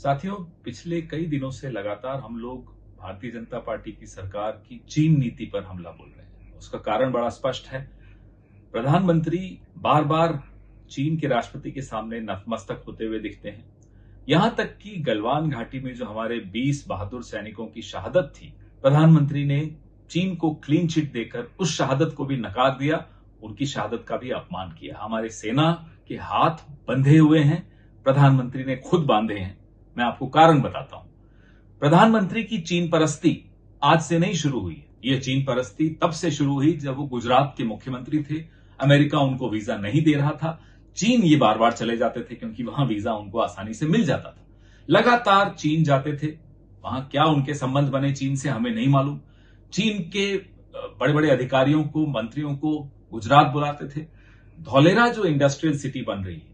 साथियों, पिछले कई दिनों से लगातार हम लोग भारतीय जनता पार्टी की सरकार की चीन नीति पर हमला बोल रहे हैं। उसका कारण बड़ा स्पष्ट है। प्रधानमंत्री बार बार चीन के राष्ट्रपति के सामने नतमस्तक होते हुए दिखते हैं। यहां तक कि गलवान घाटी में जो हमारे 20 बहादुर सैनिकों की शहादत थी, प्रधानमंत्री ने चीन को क्लीन चिट देकर उस शहादत को भी नकार दिया, उनकी शहादत का भी अपमान किया। हमारे सेना के हाथ बंधे हुए हैं, प्रधानमंत्री ने खुद बांधे हैं। मैं आपको कारण बताता हूं। प्रधानमंत्री की चीन परस्ती आज से नहीं शुरू हुई। यह चीन परस्ती तब से शुरू हुई जब वो गुजरात के मुख्यमंत्री थे। अमेरिका उनको वीजा नहीं दे रहा था। चीन ये बार बार चले जाते थे क्योंकि वहां वीजा उनको आसानी से मिल जाता था। लगातार चीन जाते थे। वहां क्या उनके संबंध बने चीन से हमें नहीं मालूम। चीन के बड़े बड़े अधिकारियों को, मंत्रियों को गुजरात बुलाते थे। धौलेरा जो इंडस्ट्रियल सिटी बन रही है,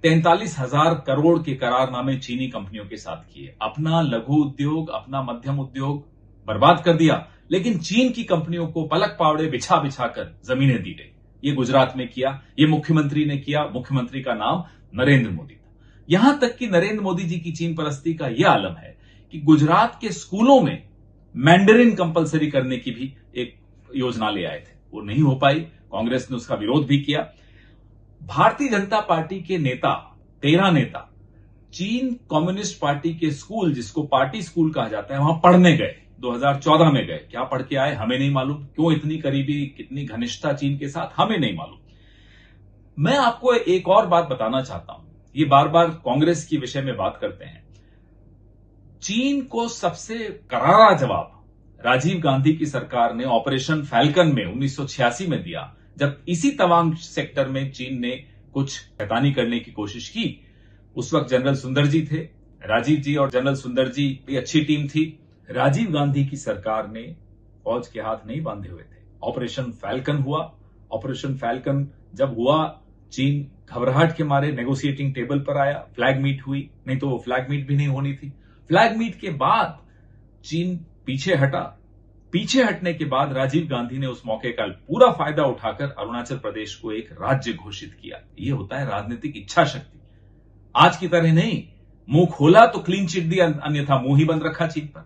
43,000 करोड़ के करारनामे चीनी कंपनियों के साथ किए। अपना लघु उद्योग, अपना मध्यम उद्योग बर्बाद कर दिया, लेकिन चीन की कंपनियों को पलक पावड़े बिछा बिछा कर जमीनें दी गई। ये गुजरात में किया, ये मुख्यमंत्री ने किया। मुख्यमंत्री का नाम नरेंद्र मोदी था। यहां तक कि नरेंद्र मोदी जी की चीन परस्ती का यह आलम है कि गुजरात के स्कूलों में मैंडरिन कंपलसरी करने की भी एक योजना ले आए थे। वो नहीं हो पाई। कांग्रेस ने उसका विरोध भी किया। भारतीय जनता पार्टी के नेता, 13 नेता चीन कम्युनिस्ट पार्टी के स्कूल, जिसको पार्टी स्कूल कहा जाता है, वहां पढ़ने गए। 2014 में गए। क्या पढ़ के आए हमें नहीं मालूम। क्यों इतनी करीबी, कितनी घनिष्ठता चीन के साथ, हमें नहीं मालूम। मैं आपको एक और बात बताना चाहता हूं। ये बार बार कांग्रेस के विषय में बात करते हैं। चीन को सबसे करारा जवाब राजीव गांधी की सरकार ने ऑपरेशन फैल्कन में 1986 में दिया, जब इसी तवांग सेक्टर में चीन ने कुछ शैतानी करने की कोशिश की। उस वक्त जनरल सुंदर जी थे। राजीव जी और जनरल सुंदर जी भी अच्छी टीम थी। राजीव गांधी की सरकार ने फौज के हाथ नहीं बांधे हुए थे। ऑपरेशन फैल्कन हुआ। ऑपरेशन फैल्कन जब हुआ, चीन घबराहट के मारे नेगोशिएटिंग टेबल पर आया। फ्लैग मीट हुई, नहीं तो वो फ्लैग मीट भी नहीं होनी थी। फ्लैग मीट के बाद चीन पीछे हटा। पीछे हटने के बाद राजीव गांधी ने उस मौके का पूरा फायदा उठाकर अरुणाचल प्रदेश को एक राज्य घोषित किया। यह होता है राजनीतिक इच्छा शक्ति। आज की तरह नहीं, मुंह खोला तो क्लीन चिट दिया, अन्यथा मुंह ही बंद रखा चीन पर।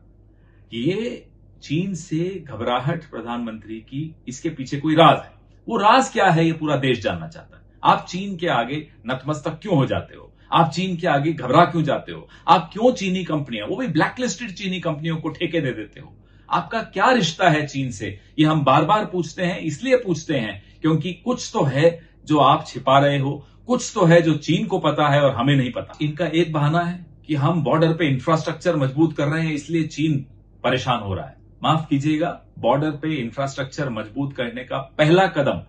ये चीन से घबराहट प्रधानमंत्री की, इसके पीछे कोई राज है। वो राज क्या है, ये पूरा देश जानना चाहता है। आप चीन के आगे नतमस्तक क्यों हो जाते हो? आप चीन के आगे घबरा क्यों जाते हो? आप क्यों चीनी कंपनियां, वो भी ब्लैकलिस्टेड चीनी कंपनियों को ठेके दे देते हो? आपका क्या रिश्ता है चीन से? ये हम बार बार पूछते हैं। इसलिए पूछते हैं क्योंकि कुछ तो है जो आप छिपा रहे हो, कुछ तो है जो चीन को पता है और हमें नहीं पता। इनका एक बहाना है कि हम बॉर्डर पे इंफ्रास्ट्रक्चर मजबूत कर रहे हैं, इसलिए चीन परेशान हो रहा है। माफ कीजिएगा, बॉर्डर पे इंफ्रास्ट्रक्चर मजबूत करने का पहला कदम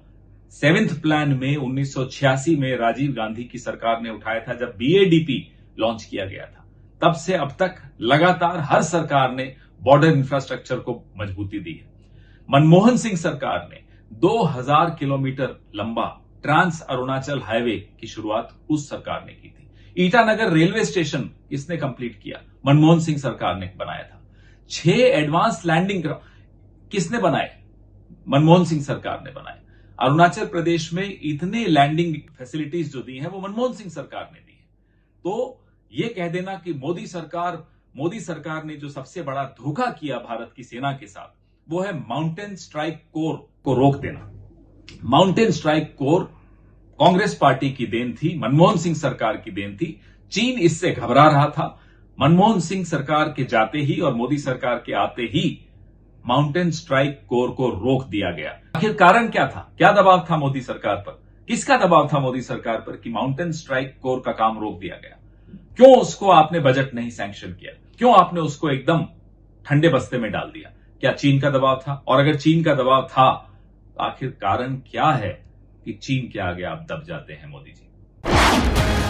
7th प्लान में 1986 में राजीव गांधी की सरकार ने उठाया था, जब BADP लॉन्च किया गया था। तब से अब तक लगातार हर सरकार ने बॉर्डर इंफ्रास्ट्रक्चर को मजबूती दी है। मनमोहन सिंह सरकार ने 2000 किलोमीटर लंबा ट्रांस अरुणाचल हाईवे की शुरुआत उस सरकार ने की थी। ईटानगर रेलवे स्टेशन किसने कंप्लीट किया? मनमोहन सिंह सरकार ने बनाया था। 6 एडवांस लैंडिंग किसने बनाए? मनमोहन सिंह सरकार ने बनाए। अरुणाचल प्रदेश में इतने लैंडिंग फैसिलिटीज जो दी हैं, वो मनमोहन सिंह सरकार ने दी है। तो ये कह देना कि मोदी सरकार ने जो सबसे बड़ा धोखा किया भारत की सेना के साथ, वो है माउंटेन स्ट्राइक कोर को रोक देना। Mountain strike corps Congress party की देन थी, मनमोहन सिंह सरकार की देन थी। चीन इससे घबरा रहा था। मनमोहन सिंह सरकार के जाते ही और मोदी सरकार के आते ही माउंटेन स्ट्राइक कोर को रोक दिया गया। आखिर कारण क्या था? क्या दबाव था मोदी सरकार पर? किसका दबाव था मोदी सरकार पर कि माउंटेन स्ट्राइक कोर का काम रोक दिया गया? क्यों उसको आपने बजट नहीं सैंक्शन किया? क्यों आपने उसको एकदम ठंडे बस्ते में डाल दिया? क्या चीन का दबाव था? और अगर चीन का दबाव था, तो आखिर कारण क्या है कि चीन के आगे आप दब जाते हैं, मोदी जी?